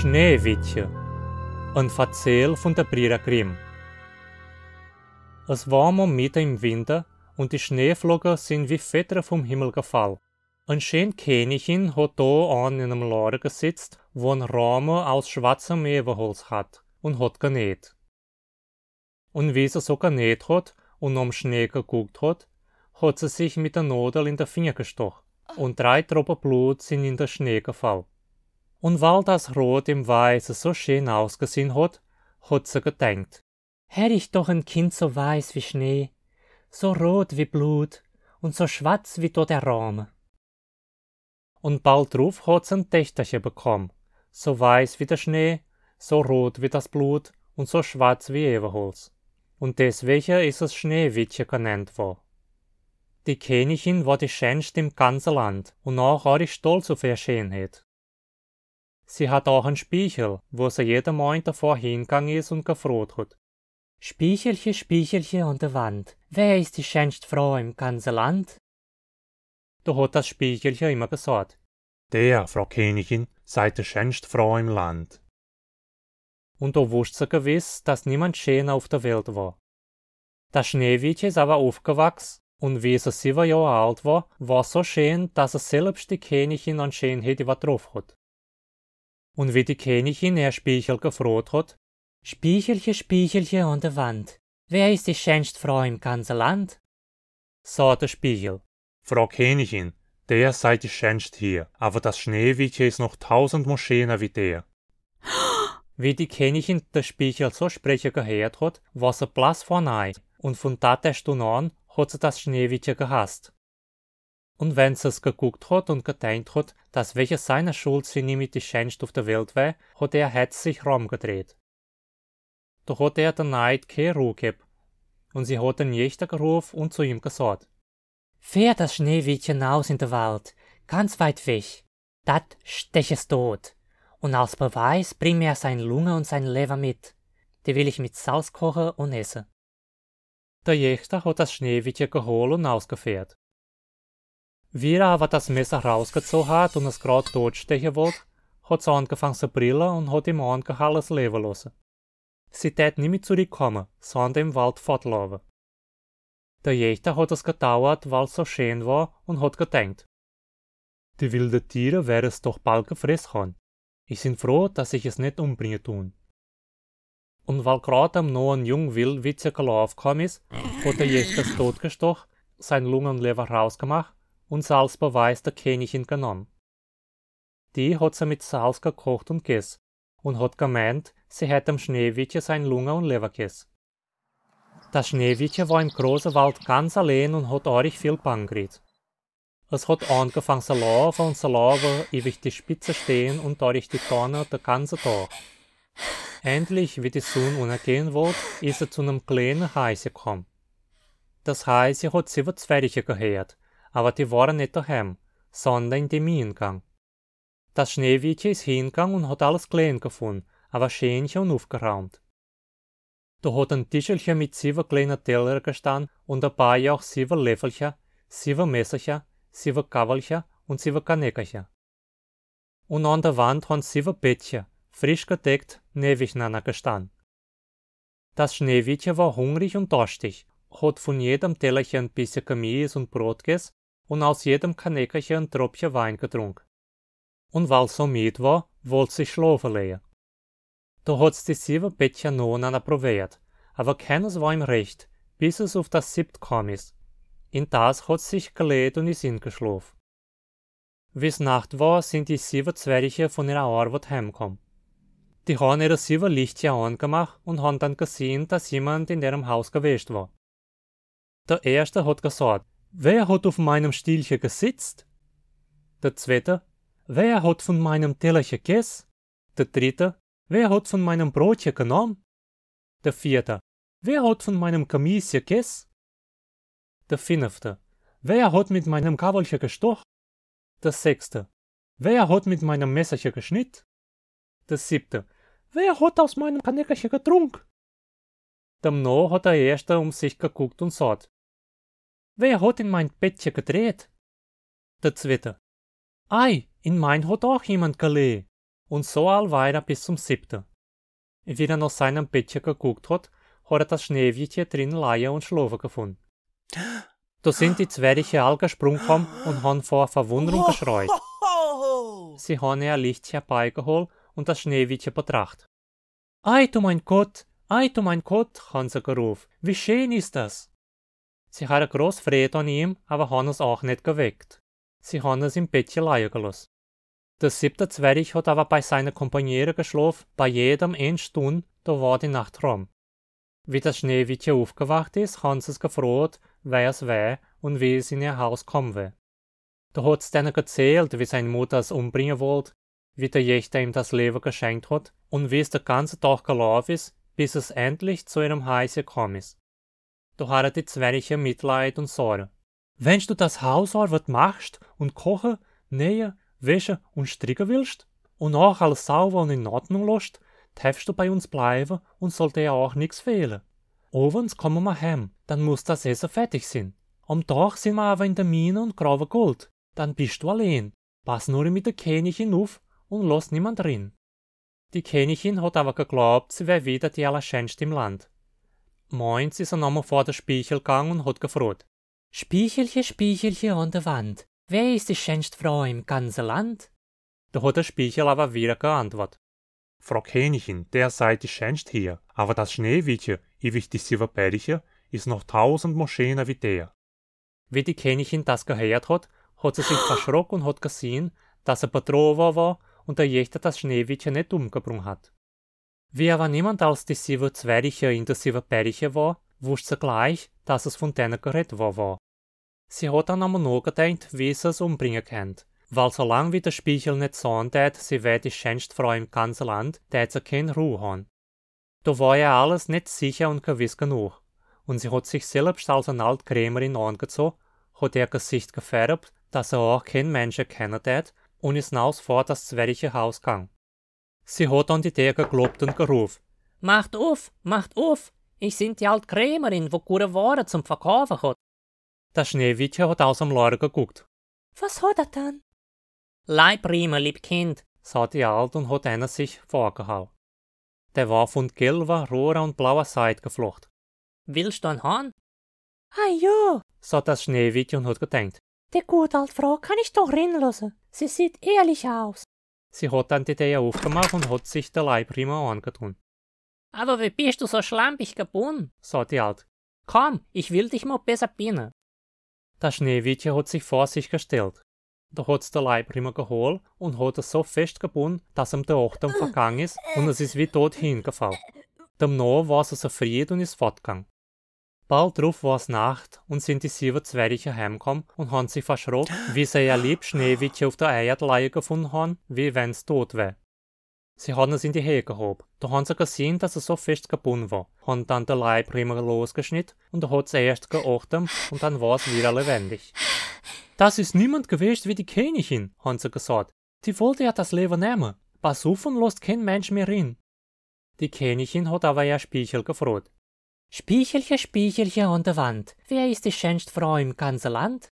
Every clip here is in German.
Schneewittchen. Ein Verzähl von der Brüder Grimm. Es war mal mitten im Winter und die Schneeflocken sind wie Federn vom Himmel gefallen. Ein schön Königin hat da an in einem Laden gesitzt, wo ein Rahmen aus schwarzem Ebenholz hat und hat genäht. Und wie sie so genäht hat und am Schnee geguckt hat sie sich mit der Nadel in den Finger gestochen und 3 Tropfen Blut sind in den Schnee gefallen. Und weil das Rot im Weißen so schön ausgesehen hat sie gedenkt: Hätte ich doch ein Kind so weiß wie Schnee, so rot wie Blut und so schwarz wie dort der Rahmen. Und bald drauf hat sie ein Töchterchen bekommen, so weiß wie der Schnee, so rot wie das Blut und so schwarz wie Ebenholz. Und deswegen ist es Schneewittchen genannt worden. Die Königin war die schönste im ganzen Land und auch war ich stolz auf ihre Schönheit. Sie hat auch einen Spiegel, wo sie jeden Morgen davor hingegangen ist und gefragt hat: Spiegelchen, Spiegelchen an der Wand, wer ist die schönste Frau im ganzen Land? Da hat das Spiegelchen immer gesagt: Der, Frau Königin, seid die schönste Frau im Land. Und da wusste sie gewiss, dass niemand schöner auf der Welt war. Das Schneewittchen ist aber aufgewachsen und wie sie 7 Jahre alt war, war so schön, dass es selbst die Königin an Schönheit übertroffen hat. Und wie die Königin ihr Spiegel gefragt hat: Spiegelchen, Spiegelchen an der Wand, wer ist die schönste Frau im ganzen Land? Sagt der Spiegel: Frau Königin, der seid die schönste hier, aber das Schneewittchen ist noch 1000-mal schöner wie der. Wie die Königin der Spiegel so sprechen gehört hat, war sie blass vor Neid, und von der Stunde an hat sie das Schneewittchen gehasst. Und wenn sie es geguckt hat und gedenkt hat, dass welche seiner Schuld sie nicht die schönste auf der Welt war, hat sich rumgedreht. Doch hat der Neid keine Ruhe gehabt, und sie hat den Jächter gerufen und zu ihm gesagt: Fähr das Schneewittchen aus in den Wald, ganz weit weg, dat stech es tot. Und als Beweis bring mir seine Lunge und sein Leber mit. Die will ich mit Salz kochen und essen. Der Jächter hat das Schneewittchen geholt und ausgeführt. Wie er aber das Messer rausgezogen hat und es gerade totstechen wollte, hat sie angefangen zu brillen und hat ihm angehalten, es leben lassen. Sie tät nicht mehr zurückkommen, sondern im Wald fortlaufen. Der Jächter hat es gedauert, weil es so schön war, und hat gedenkt: Die wilden Tiere werden es doch bald gefressen haben. Ich bin froh, dass ich es nicht umbringen tun. Und weil gerade am noch ein jung Wildwitzer gelaufen ist, hat der Jächter es totgestochen, sein Lunge und Leber rausgemacht und sie als Beweis der Königin genommen. Die hat sie mit Salz gekocht und gegessen und hat gemeint, sie hätte dem Schneewittchen sein Lunge und Leber gegessen. Das Schneewittchen war im großen Wald ganz allein und hat ordentlich viel Bang gekriegt. Es hat angefangen zu laufen ewig die Spitze stehen und dadurch die Tonne den ganzen Tag. Endlich, wie die Sonne untergehen wollte, ist er zu einem kleinen Häuschen gekommen. Das Häuschen hat 7 Zwerche gehört, aber die waren nicht daheim, sondern in dem Eingang. Das Schneewittchen ist hingegangen und hat alles klein gefunden, aber schönchen und aufgeräumt. Da hat ein Tischelchen mit 7 kleinen Tellern gestanden und dabei auch 7 Löffelchen, 7 Messerchen, 7 Gabelchen und 7 Kanäckerchen. Und an der Wand haben 7 Bettchen, frisch gedeckt, nebeneinander gestanden. Das Schneewittchen war hungrig und durstig, hat von jedem Tellerchen ein bisschen Gemüse und Brot gegessen und aus jedem Kanäckerchen ein Tropfchen Wein getrunken. Und weil es so müde war, wollte sich schlafen legen. Da hat's die 7 Bettchen nacheinander probiert, aber keines war ihm recht, bis es auf das 7. gekommen ist. In das hat sich gelegt und ist hingeschlafen. Wie's Nacht war, sind die 7 Zwerche von ihrer Arbeit heimgekommen. Die haben ihre 7 Lichtchen angemacht und haben dann gesehen, dass jemand in ihrem Haus gewesen war. Der erste hat gesagt: Wer hat auf meinem Stielchen gesitzt? Der zweite: Wer hat von meinem Tellerchen gegessen? Der dritte: Wer hat von meinem Brotchen genommen? Der vierte: Wer hat von meinem Gemüse gegessen? Der 5. Wer hat mit meinem Gabelchen gestochen? Der 6. Wer hat mit meinem Messerchen geschnitten? Der 7. Wer hat aus meinem Kanäckerchen getrunken? Demnach hat der Erste um sich geguckt und sagt: Wer hat in mein Bettchen gedreht? Der 2. Ei, in mein hat auch jemand gelegen. Und so all weiter bis zum 7. Wie er nach seinem Bettchen geguckt hat, hat er das Schneewittchen drin liegen und schlafen gefunden. Da sind die Zwerche all gesprungen gekommen und haben vor Verwunderung geschreit. Sie haben ihr Licht herbeigeholt und das Schneewittchen betrachtet. »Ei, du mein Gott, haben sie gerufen, wie schön ist das!« Sie hatten groß Freude an ihm, aber haben es auch nicht geweckt. Sie haben es im Bettchen liegen gelassen. Der 7. Zwerg hat aber bei seinen Kompanieren geschlafen, bei jedem 1 Stunde, da war die Nacht rum. Wie das Schneewittchen aufgewacht ist, haben sie es gefragt, wer es war und wie es in ihr Haus kommen will. Da hat es denen erzählt, wie seine Mutter es umbringen wollte, wie der Jächter ihm das Leben geschenkt hat und wie es den ganzen Tag gelaufen ist, bis es endlich zu ihrem Haus gekommen ist. Da hatten die Zwerche Mitleid und Sorge. Wenn du das Hausarbeit machst und kochen, nähen, wäschen und stricken willst und auch alles sauber und in Ordnung lässt, darfst du bei uns bleiben und soll dir auch nichts fehlen. Abends kommen wir heim, dann muss das Essen fertig sein. Am Tag sind wir aber in der Mine und graben Gold. Dann bist du allein. Pass nur mit der Königin auf und lass niemand drin. Die Königin hat aber geglaubt, sie wäre wieder die Allerschönste im Land. Morgens ist er nochmal vor den Spiegel gegangen und hat gefragt: Spiegelchen, Spiegelchen an der Wand, wer ist die schönste Frau im ganzen Land? Da hat der Spiegel aber wieder geantwortet: Frau Königin, der seid die schönste hier, aber das Schneewittchen, ewig die 7 Bärchen, ist noch 1000 Mal schöner wie der. Wie die Königin das gehört hat sie sich verschrocken und hat gesehen, dass er betrogen war und der Jächter das Schneewittchen nicht umgebracht hat. Wie aber niemand als die 7 Zwerche in der 7 Bärchen war, wusste sie gleich, dass es von denen gerettet war. Sie hat dann einmal nachgedacht, wie sie es umbringen könnte, weil solange wie der Spiegel nicht sagen tät, sie wäre die schönste Frau im ganzen Land, tät sie keine Ruhe haben. Da war ja alles nicht sicher und gewiss genug, und sie hat sich selbst als eine alte Krämerin angezogen, hat ihr Gesicht gefärbt, dass er auch kein Mensch erkennen tät, und ist hinaus vor das Zwerche Haus gegangen. Sie hat an die Tür geklopft und gerufen: Macht auf, ich sind die alte Krämerin, wo gute Waren zum Verkaufen hat. Das Schneewittchen hat aus dem Lager geguckt. Was hat er dann? Leibriemer, lieb Kind, sagt die Alte und hat einer sich vorgehauen. Der war von gelber, roter und blauer Seide geflochten. Willst du einen Hahn? Ah ja, sagt das Schneewittchen und hat gedacht: Die gute alte Frau kann ich doch reinlassen. Sie sieht ehrlich aus. Sie hat dann die Tür aufgemacht und hat sich der Leibriemer angetan. Aber wie bist du so schlampig gebunden? Sagt die Alte. Komm, ich will dich mal besser binden. Das Schneewittchen hat sich vor sich gestellt. Da hat's der Leibriemer geholt und hat es so fest gebunden, dass ihm der Atem vergangen ist und es ist wie tot hingefallen. Demnach war es erfriert und ist fortgegangen. Bald drauf war es Nacht und sind die 7 Zwerche heimgekommen und haben sich verschrocken, wie sie ihr lieb Schneewittchen auf der Erdleihe gefunden haben, wie wenn's tot wäre. Sie haben es in die Höhe gehoben. Da haben sie gesehen, dass es so fest gebunden war, haben dann den Leibriemer losgeschnitten und da hat es erst geatmet und dann war es wieder lebendig. Das ist niemand gewesen wie die Königin, haben sie gesagt. Die wollte ja das Leben nehmen. Pass auf und lässt kein Mensch mehr rein. Die Königin hat aber ihr Spiegel gefragt: Spiegelchen, Spiegelchen an der Wand, wer ist die schönste Frau im ganzen Land?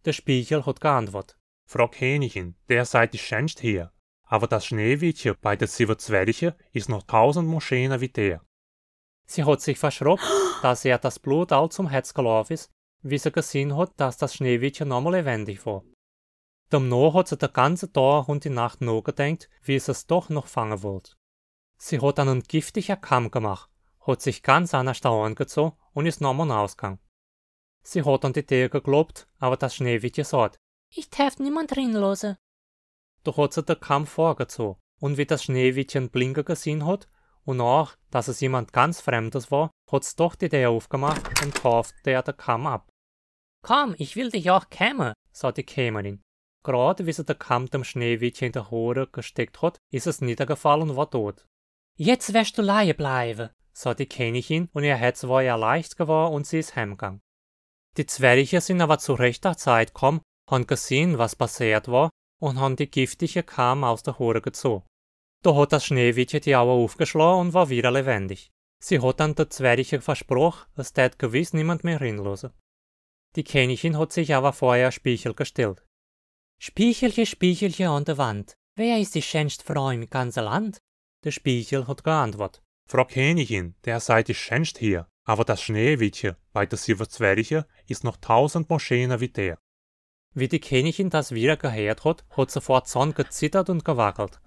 Der Spiegel hat geantwortet: Frau Königin, der seid die schönste hier, aber das Schneewittchen bei den 7 Zwerchen ist noch 1000 Mal schöner wie der. Sie hat sich verschrocken, dass ihr das Blut all zum Herz gelaufen ist, wie sie gesehen hat, dass das Schneewittchen nochmal lebendig war. Demnach hat sie den ganzen Tag und die Nacht nachgedacht, wie sie es doch noch fangen wollte. Sie hat dann einen giftigen Kamm gemacht, hat sich ganz anders angezogen und ist nochmal ausgegangen. Sie hat an die Tür geklopft, aber das Schneewittchen sagt: Ich darf niemand reinlassen. Da hat sie den Kamm vorgezogen, und wie das Schneewittchen blinken gesehen hat, und auch, dass es jemand ganz Fremdes war, hat sie doch die Tür aufgemacht und kaufte ihr den Kamm ab. Komm, ich will dich auch kämmen, sagt die Kämmerin. Gerade wie sie den Kamm dem Schneewittchen in der Haare gesteckt hat, ist es niedergefallen und war tot. Jetzt wirst du liegen bleiben, sagt die Königin, und ihr Herz war ihr leicht geworden und sie ist heimgegangen. Die Zwerche sind aber zu rechter Zeit gekommen, haben gesehen, was passiert war, und haben die giftige Kamm aus der Haare gezogen. Da hat das Schneewittchen die Augen aufgeschlagen und war wieder lebendig. Sie hat dann der Zwerche versprochen, es tät gewiss niemand mehr reinlassen. Die Königin hat sich aber vor ihr Spiegel gestellt. Spiegelchen, Spiegelchen an der Wand, Wer ist die schönste Frau im ganzen Land? Der Spiegel hat geantwortet. Frau Königin, der seid die schönst hier, aber das Schneewittchen bei der Silber Zwerche ist noch 1000-mal schöner wie der. Wie die Königin das wieder gehört hat sofort Zorn gezittert und gewackelt.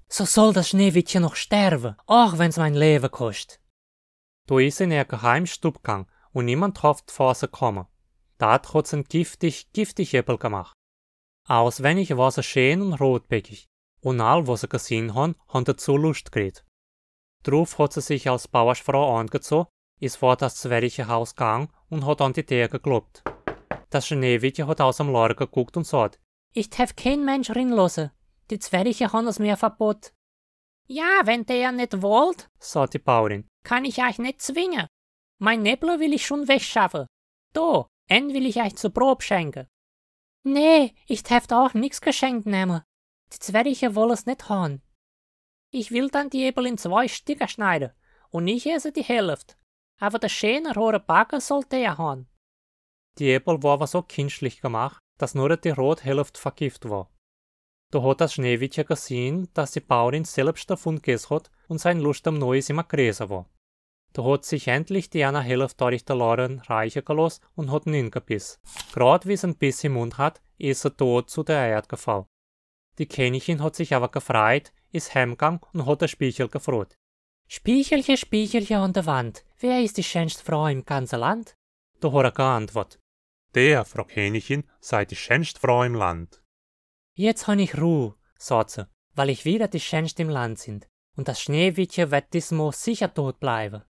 So soll das Schneewittchen noch sterben, auch wenn's mein Leben kostet. Da ist sie in ihr Geheimstub gegangen und niemand hofft vor sie kommen. Dat hat sie ein giftig Äppel gemacht. Auswendig war sie schön und rotbäckig, und all, was sie gesehen haben dazu Lust gekriegt. Drauf hat sie sich als Bauersfrau angezogen, ist vor das Zwerchehaus gegangen und hat an die Tür geklopft. Das Schneewittchen hat aus dem Lager geguckt und sagt, ich darf kein Mensch reinlassen. Die Zwerche haben es mir verbot. Ja, wenn der nicht wollt, sagt die Bauerin, kann ich euch nicht zwingen. Mein Nebler will ich schon wegschaffen. Da, will ich euch zur Probe schenken. Nee, ich darf auch nix geschenkt nehmen. Die Zwerche wollen es nicht haben. Ich will dann die Äpfel in 2 Stücke schneiden und ich esse die Hälfte. Aber der schöne rote Backen sollte er haben. Die Äpfel war aber so künstlich gemacht, dass nur die rote Hälfte vergift war. Da hat das Schneewittchen gesehen, dass die Bauerin selbst davon gegessen hat und sein Lust am Neues immer größer war. Da hat sich endlich die eine Hälfte durch den Laden reichen gelassen und hat ihn hingebissen. Gerade wie sie einen Biss im Mund hat, ist er tot zu der Erde gefallen. Die Königin hat sich aber gefreut, ist heimgegangen und hat den Spiegel gefragt. Spiegelchen an der Wand, wer ist die schönste Frau im ganzen Land? Da hat er geantwortet. Der, Frau Königin, sei die schönste Frau im Land. Jetzt han ich Ruhe, sagt sie, weil ich wieder die schönste im Land sind, und das Schneewittchen wird diesmal sicher tot bleiben.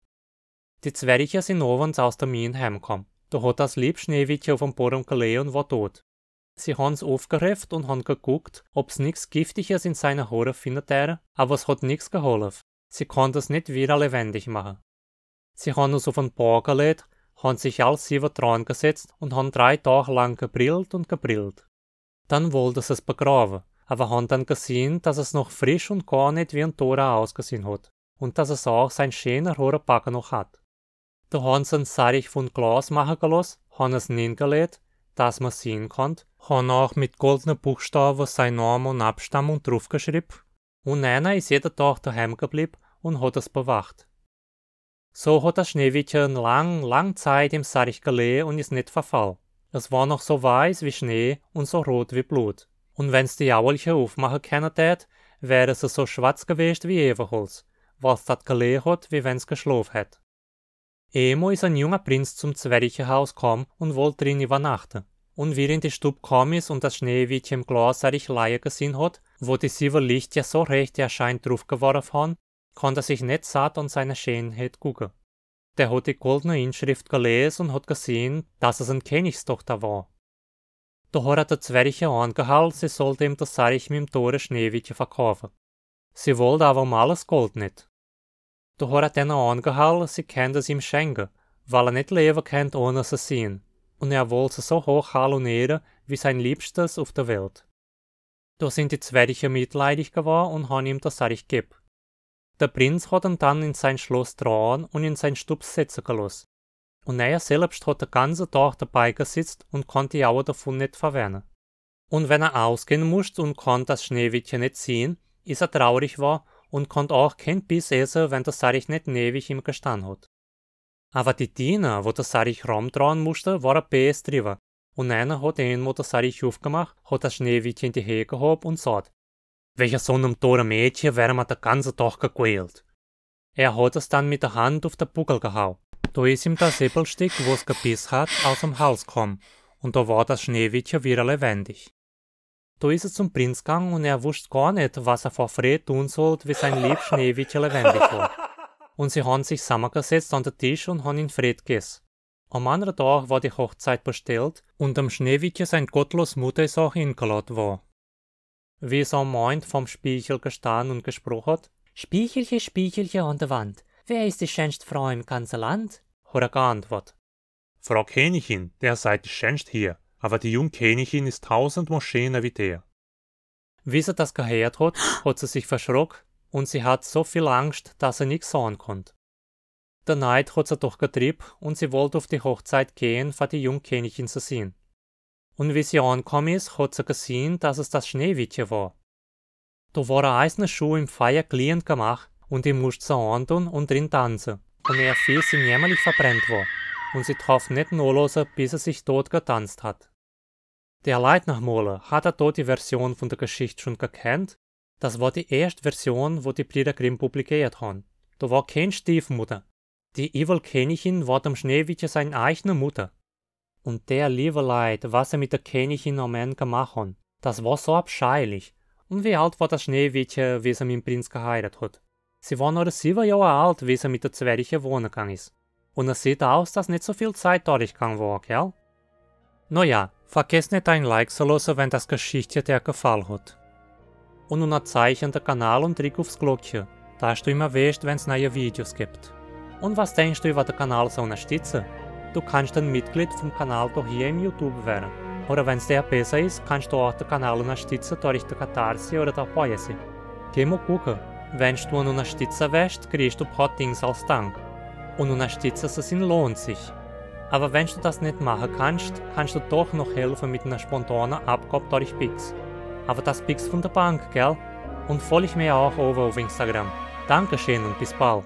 Die Zwerche sind abends aus der Mine heimgekommen. Da hat das lieb Schneewittchen auf dem Boden gelegen und war tot. Sie haben's aufgerefft und han geguckt, ob's nix Giftiges in seiner Haare findet, aber es hat nix geholfen. Sie konnte es nicht wieder lebendig machen. Sie han uns auf den Bauch gelegt, han sich all 7 dran gesetzt und han 3 Tage lang gebrillt und gebrillt. Dann wollte sie es begraben, aber han dann gesehen, dass es noch frisch und gar nicht wie ein Toter ausgesehen hat und dass es auch sein schöner hoher Backen noch hat. Da han sie ein Sarich von Glas machen gelassen, han es hingelegt, dass man sehen konnte, han auch mit goldenen Buchstaben sein Name und Abstammung draufgeschrieben und einer ist jeden Tag daheim geblieben und hat es bewacht. So hat das Schneewittchen lang Zeit im Sarich gelegen und ist nicht verfallen. Es war noch so weiß wie Schnee und so rot wie Blut. Und wenn's die Jauelchen aufmachen können tät, wäre es so schwarz gewesen wie Ebenholz, was dat gelegen hat, wie wenn's geschlafen hätt. Emo ist ein junger Prinz zum Zwerchehaus gekommen und wollte drin übernachten. Und wie er in die Stube gekommen ist und das Schneewittchen im Glasarich Leier gesehen hat, wo die 7 Lichter so recht erscheint draufgeworfen haben, konnte er sich nicht satt an seine Schönheit gucken. Der hat die goldene Inschrift gelesen und hat gesehen, dass es eine Königstochter war. Da hat er der Zwerche angehalten, sie sollte ihm das Sarich mit dem Tore Schneewittchen verkaufen. Sie wollte aber um alles Gold nicht. Da hat er den angehalten, sie könnte es ihm schenken, weil er nicht leben könnte, ohne sie sehen. Und er wollte sie so hoch halonieren, wie sein Liebstes auf der Welt. Da sind die Zwerche mitleidig geworden und haben ihm das Sarich gegeben. Der Prinz hat ihn dann in sein Schloss dran und in sein Stub setzen gelassen. Und er selbst hat den ganzen Tag dabei gesitzt und konnte die Augen davon nicht verwehren. Und wenn er ausgehen musste und konnte das Schneewittchen nicht sehen, ist er traurig war und konnte auch kein Biss essen, wenn das Sarich nicht ewig ihm gestanden hat. Aber die Diener, wo das Sarich rumdrehen musste, waren best drüber. Und einer hat wo das Sarich aufgemacht, hat das Schneewittchen in die Höhe gehoben und sagt, welcher so einem toten Mädchen wäre man den ganzen Tag gequält. Er hat es dann mit der Hand auf den Buckel gehauen. Da ist ihm das Äppelstück, wo es gebissen hat, aus dem Hals gekommen, und da war das Schneewittchen wieder lebendig. Da ist er zum Prinz gegangen und er wusste gar nicht, was er vor Freude tun sollte, wie sein lieb Schneewittchen lebendig war. Und sie haben sich zusammengesetzt an den Tisch und haben ihn Fried gegessen. Am anderen Tag war die Hochzeit bestellt und am Schneewittchen sein gottlos Mutter ist auch eingeladen war. Wie es am Morgen vom Spiegel gestanden und gesprochen hat, Spiegelchen an der Wand, wer ist die schönste Frau im ganzen Land? Hat er geantwortet. Frau Königin, der seid die schönst hier, aber die junge Königin ist 1000-mal schöner wie der. Wie sie das gehört hat sie sich verschrocken und sie hat so viel Angst, dass sie nichts sagen konnte. Der Neid hat sie doch getrieben und sie wollte auf die Hochzeit gehen, für die junge Königin zu sehen. Und wie sie angekommen ist, hat sie gesehen, dass es das Schneewittchen war. Da war eine Schuh im Feuer glühend gemacht und die musste sie antun und drin tanzen. Und ihr Fies ihm jämmerlich verbrennt war. Und sie traf nicht nachlassen, bis er sich tot getanzt hat. Der Leutnachmaler hat er dort die Version von der Geschichte schon gekannt. Das war die erste Version, wo die Brüder Grimm publiziert haben. Da war keine Stiefmutter. Die Evil Königin war dem Schneewittchen seine eigene Mutter. Und der liebe Leid, was er mit der Königin am Ende gemacht hat, das war so abscheulich. Und wie alt war das Schneewittchen, wie sie mit dem Prinz geheiratet hat? Sie war nur 7 Jahre alt, wie sie mit der Zwerche wohnen gegangen ist. Und es sieht aus, dass nicht so viel Zeit durchgegangen war, gell? Naja, vergesst nicht ein Like zu lassen, wenn das Geschichte dir gefallen hat. Und nun ein Zeichen den Kanal und drück aufs Glöckchen, dass du immer weißt, wenn es neue Videos gibt. Und was denkst du über den Kanal so unterstützen? Du kannst ein Mitglied vom Kanal doch hier im YouTube werden. Oder wenn es dir besser ist, kannst du auch den Kanal unterstützen durch die Katharse oder die Poesie. Geh mal gucken. Wenn du einen Unterstützer wärst, kriegst du ein paar Dinge als Dank. Und Unterstützen zu sein lohnt sich. Aber wenn du das nicht machen kannst, kannst du doch noch helfen mit einer spontanen Abgabe durch Pix. Aber das Pix von der Bank, gell? Und folge mir auch over auf Instagram. Dankeschön und bis bald.